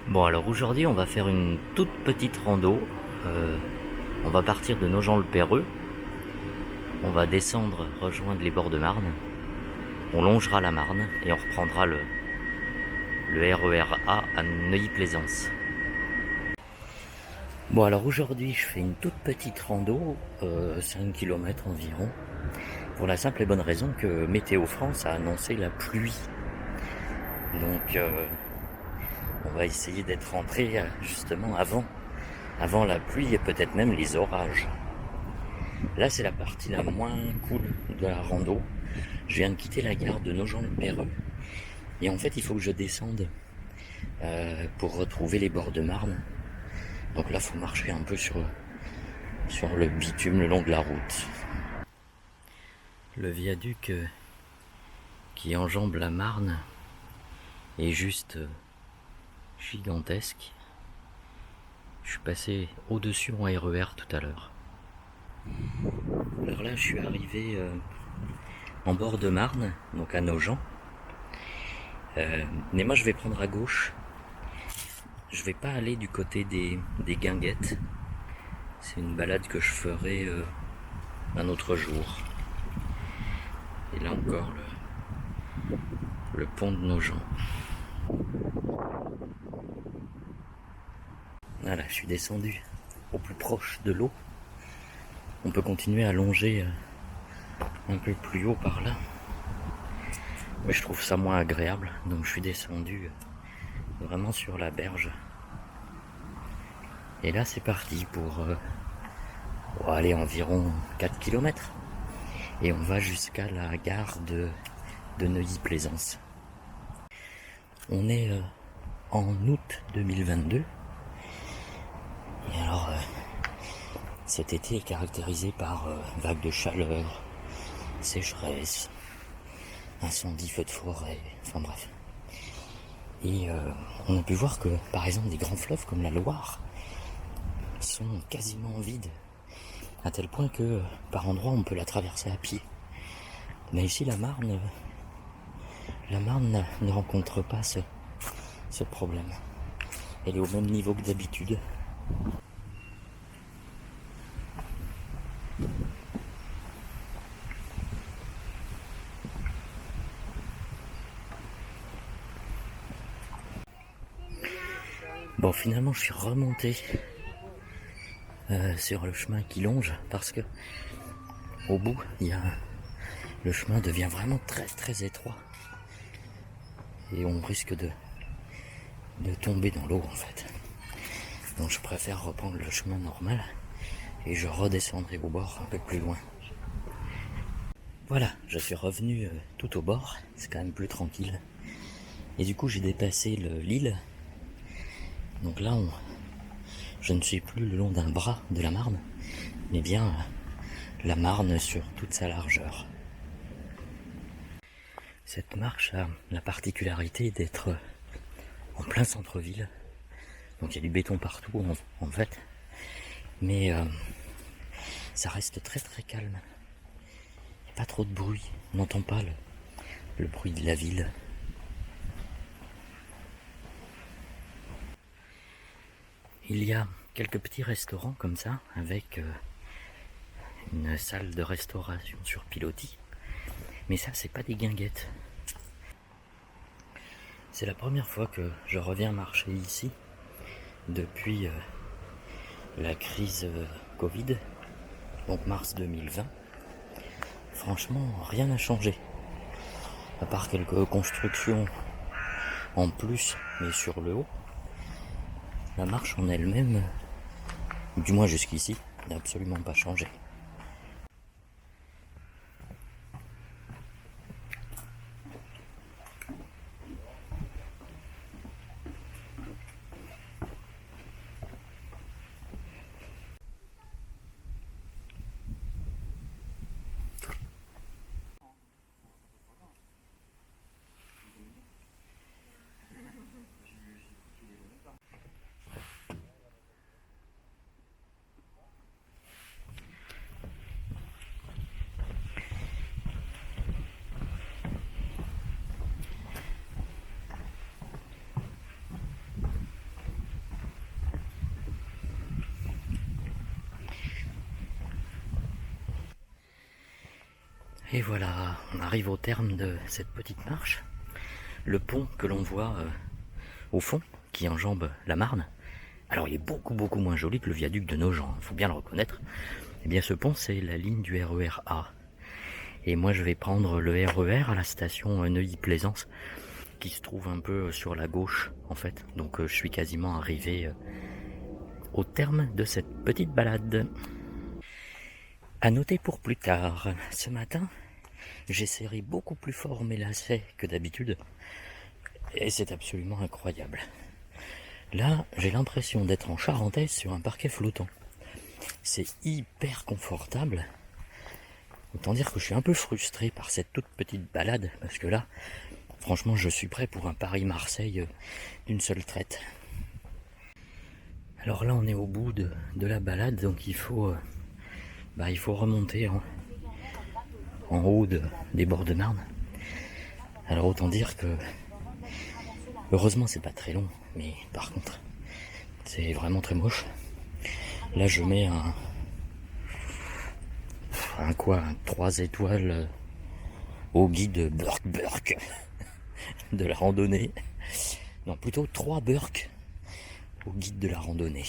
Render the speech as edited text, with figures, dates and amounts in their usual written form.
Bon, alors aujourd'hui on va faire une toute petite rando. On va partir de Nogent-le-Péreux. On va descendre, rejoindre les bords de Marne. On longera la Marne et on reprendra le RER A à Neuilly-Plaisance. Bon, alors aujourd'hui je fais une toute petite rando, 5 km environ. Pour la simple et bonne raison que Météo France a annoncé la pluie. Donc on va essayer d'être rentré justement avant la pluie et peut-être même les orages. Là, c'est la partie la moins cool de la rando. Je viens de quitter la gare de Nogent-le-Péreux. Et en fait, il faut que je descende pour retrouver les bords de Marne. Donc là, il faut marcher un peu sur le bitume le long de la route. Le viaduc qui enjambe la Marne est juste gigantesque. Je suis passé au-dessus en RER tout à l'heure. Alors là, je suis arrivé en bord de Marne, donc à Nogent. Mais moi, je vais prendre à gauche. Je vais pas aller du côté des Guinguettes. C'est une balade que je ferai un autre jour. Et là encore, le pont de Nogent. Voilà, je suis descendu au plus proche de l'eau. On peut continuer à longer un peu plus haut par là. Mais je trouve ça moins agréable, donc je suis descendu vraiment sur la berge. Et là, c'est parti pour aller environ 4 km. Et on va jusqu'à la gare de Neuilly-Plaisance. On est en août 2022. Et alors, cet été est caractérisé par vagues de chaleur, sécheresse, incendies, feux de forêt, enfin bref. Et on a pu voir que, par exemple, des grands fleuves comme la Loire sont quasiment vides, à tel point que, par endroits, on peut la traverser à pied. Mais ici, la Marne ne rencontre pas ce problème. Elle est au même niveau que d'habitude. Bon, finalement, je suis remonté sur le chemin qui longe parce que au bout, le chemin devient vraiment très très étroit et on risque de tomber dans l'eau en fait. Donc je préfère reprendre le chemin normal et je redescendrai au bord un peu plus loin. Voilà, je suis revenu tout au bord, c'est quand même plus tranquille. Et du coup j'ai dépassé l'île. Donc là je ne suis plus le long d'un bras de la Marne, mais bien la Marne sur toute sa largeur. Cette marche a la particularité d'être en plein centre-ville. Donc il y a du béton partout en fait. Mais ça reste très très calme. Il n'y a pas trop de bruit. On n'entend pas le bruit de la ville. Il y a quelques petits restaurants comme ça, avec une salle de restauration sur pilotis. Mais ça, c'est pas des guinguettes. C'est la première fois que je reviens marcher ici depuis la crise Covid, donc mars 2020. Franchement, rien n'a changé. À part quelques constructions en plus, mais sur le haut. La marche en elle-même, du moins jusqu'ici, n'a absolument pas changé. Et voilà, on arrive au terme de cette petite marche. Le pont que l'on voit au fond, qui enjambe la Marne, alors il est beaucoup moins joli que le viaduc de Nogent, il faut bien le reconnaître. Eh bien ce pont, c'est la ligne du RER A. Et moi je vais prendre le RER à la station Neuilly-Plaisance, qui se trouve un peu sur la gauche en fait. Donc je suis quasiment arrivé au terme de cette petite balade. À noter pour plus tard, ce matin, j'ai serré beaucoup plus fort mes lacets que d'habitude. Et c'est absolument incroyable. Là, j'ai l'impression d'être en charentaise sur un parquet flottant. C'est hyper confortable. Autant dire que je suis un peu frustré par cette toute petite balade, parce que là, franchement, je suis prêt pour un Paris-Marseille d'une seule traite. Alors là, on est au bout de la balade, donc il faut remonter en haut des bords de Marne. Alors autant dire que, heureusement, c'est pas très long, mais par contre, c'est vraiment très moche. Là, je mets un 3 étoiles au guide Burk de la randonnée. Non, plutôt 3 Burk au guide de la randonnée.